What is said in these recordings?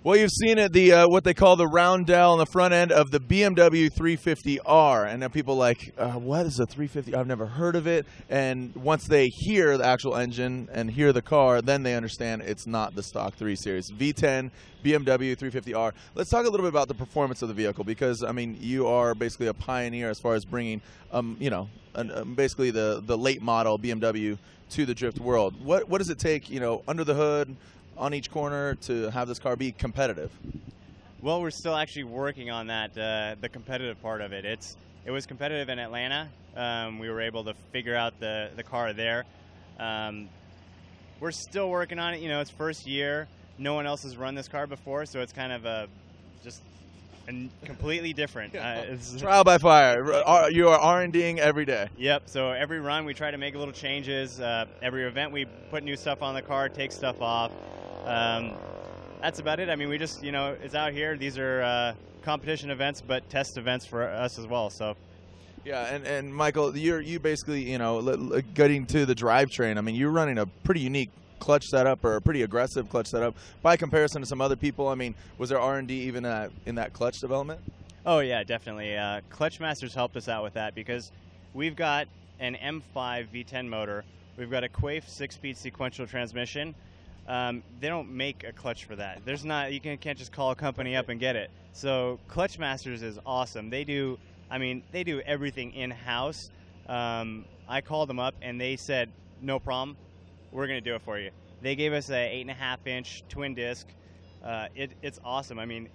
Well, you've seen it, the what they call the roundel on the front end of the BMW 350R. And now people are like, what is a 350? I've never heard of it. And once they hear the actual engine and hear the car, then they understand it's not the stock 3 Series. V10 BMW 350R. Let's talk a little bit about the performance of the vehicle because, I mean, you are basically a pioneer as far as bringing, you know, basically the late model BMW to the drift world. What does it take, you know, under the hood, on each corner to have this car be competitive? Well, we're still actually working on that, the competitive part of it. It was competitive in Atlanta. We were able to figure out the car there. We're still working on it. You know, it's first year. No one else has run this car before, so it's kind of just completely different. Trial by fire. You are R&Ding every day. Yep. So every run we try to make little changes. Every event we put new stuff on the car, take stuff off. That's about it. I mean, we just, you know, it's out here. These are competition events, but test events for us as well. So, yeah. And Michael, you basically, you know, getting to the drivetrain. I mean, you're running a pretty unique clutch setup or a pretty aggressive clutch setup by comparison to some other people. I mean, was there R&D even in that clutch development? Oh yeah, definitely. Clutch Masters helped us out with that because we've got an M5 V10 motor. We've got a Quaife 6-speed sequential transmission. They don't make a clutch for that. There's not, you can't just call a company up and get it. So Clutch Masters is awesome. They do everything in-house. I called them up and they said, no problem, we're going to do it for you. They gave us a 8.5-inch twin disc. It's awesome. I mean,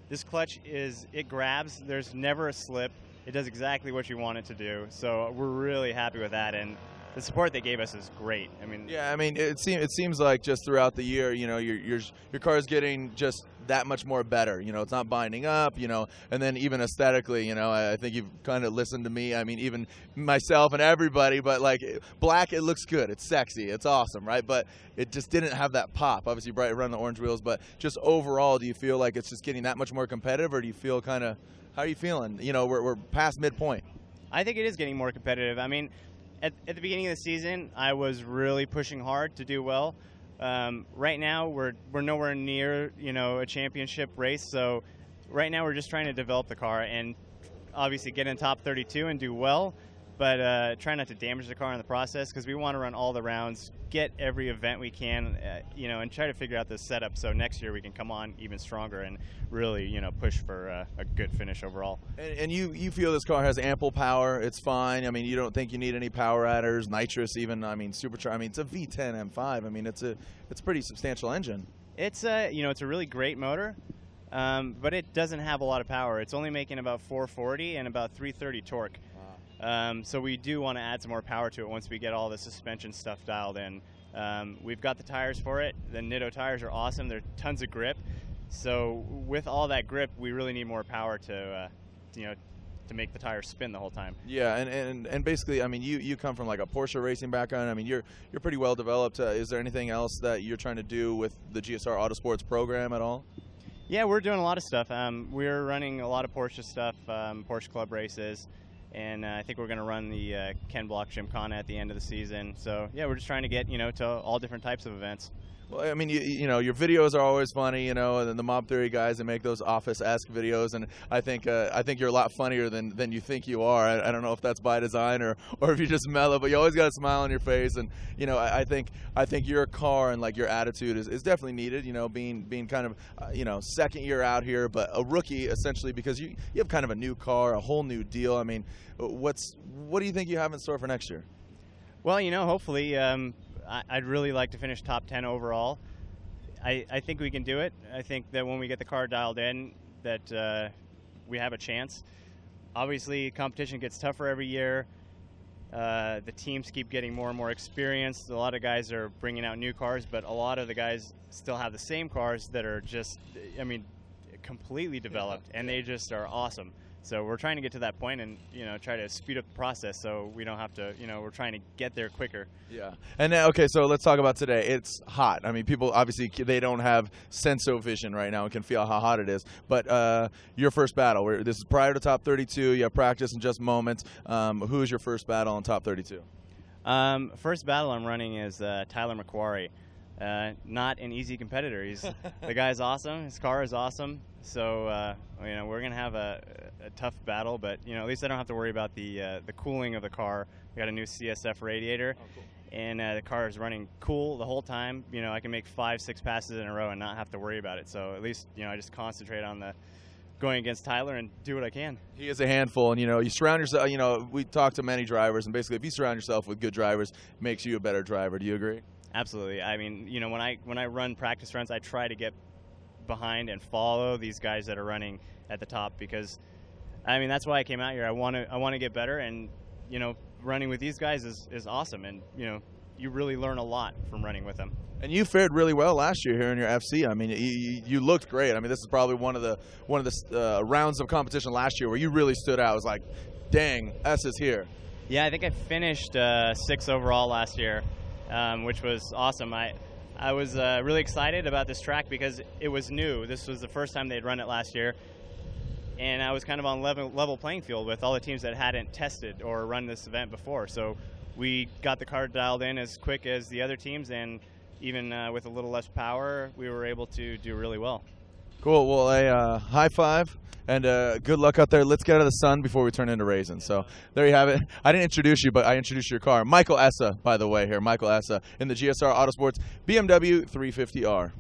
this clutch it grabs, there's never a slip. It does exactly what you want it to do. So we're really happy with that. And the support they gave us is great. I mean, yeah. I mean, it seems like just throughout the year, you know, your car is getting just that much more better. You know, it's not binding up. You know, and then even aesthetically, you know, I think you've kind of listened to me. I mean, even myself and everybody. But like black, it looks good. It's sexy. It's awesome, right? But it just didn't have that pop. Obviously, bright run the orange wheels. But just overall, do you feel like it's just getting that much more competitive, or do you feel kind of, how are you feeling? You know, we're past midpoint. I think it is getting more competitive. I mean, at the beginning of the season, I was really pushing hard to do well. Right now, we're nowhere near, you know, a championship race. So right now, we're just trying to develop the car and obviously get in top 32 and do well. But try not to damage the car in the process because we want to run all the rounds, get every event we can, you know, and try to figure out this setup so next year we can come on even stronger and really, you know, push for a good finish overall. And you feel this car has ample power? It's fine. I mean, you don't think you need any power adders, nitrous, even. I mean, supercharged. I mean, it's a V10 M5. I mean, it's a pretty substantial engine. It's it's a really great motor, but it doesn't have a lot of power. It's only making about 440 and about 330 torque. So we do want to add some more power to it once we get all the suspension stuff dialed in. We've got the tires for it. The Nitto tires are awesome. They're tons of grip. So with all that grip, we really need more power to, you know, to make the tires spin the whole time. Yeah, and basically, I mean, you come from like a Porsche racing background. I mean, you're pretty well developed. Is there anything else that you're trying to do with the GSR Autosports program at all? Yeah, we're doing a lot of stuff. We're running a lot of Porsche stuff, Porsche Club races. And I think we're going to run the Ken Block Gymkhana at the end of the season. So, yeah, we're just trying to get, you know, to all different types of events. Well, I mean, you know, your videos are always funny, you know, and then the Mob Theory guys that make those office-esque videos, and I think you're a lot funnier than you think you are. I don't know if that's by design or if you're just mellow, but you always got a smile on your face, and you know, I think your car and like your attitude is definitely needed. You know, being kind of you know, second year out here, but a rookie essentially because you have kind of a new car, a whole new deal. I mean, what do you think you have in store for next year? Well, you know, hopefully. I'd really like to finish top 10 overall. I think we can do it. I think that when we get the car dialed in, that we have a chance. Obviously, competition gets tougher every year. The teams keep getting more and more experienced. A lot of guys are bringing out new cars, but a lot of the guys still have the same cars that are just, I mean, completely developed, and they just are awesome. So we're trying to get to that point and, you know, try to speed up the process so we don't have to, you know, we're trying to get there quicker. Yeah. And now, okay, so let's talk about today. It's hot. I mean, people obviously they don't have senso-vision right now and can feel how hot it is. But your first battle, this is prior to top 32. You have practice in just moments. Who is your first battle on top 32? First battle I'm running is Tyler McQuarrie. not an easy competitor. The guy's awesome. His car is awesome. So we're gonna have a tough battle, but at least I don't have to worry about the cooling of the car. We got a new CSF radiator. Oh, cool. And the car is running cool the whole time. I can make 5-6 passes in a row and not have to worry about it. So at least I just concentrate on going against Tyler and do what I can. He is a handful, and you surround yourself. We talk to many drivers, and basically, if you surround yourself with good drivers, it makes you a better driver. Do you agree? Absolutely. I mean, when I run practice runs, I try to get behind and follow these guys that are running at the top, because that's why I came out here. I want to get better, and running with these guys is awesome, and you really learn a lot from running with them. And you fared really well last year here in your FC. I mean, you looked great. I mean, this is probably one of the rounds of competition last year where you really stood out. It was like, dang, Essa's here. Yeah, I think I finished 6th overall last year, which was awesome. I was really excited about this track because it was new. This was the first time they'd run it last year, and I was kind of on level playing field with all the teams that hadn't tested or run this event before. So we got the car dialed in as quick as the other teams, and even with a little less power, we were able to do really well. Cool. Well, a high five and good luck out there. Let's get out of the sun before we turn into raisins. So there you have it. I didn't introduce you, but I introduced your car. Michael Essa, by the way, here. Michael Essa in the GSR Autosports BMW 350R.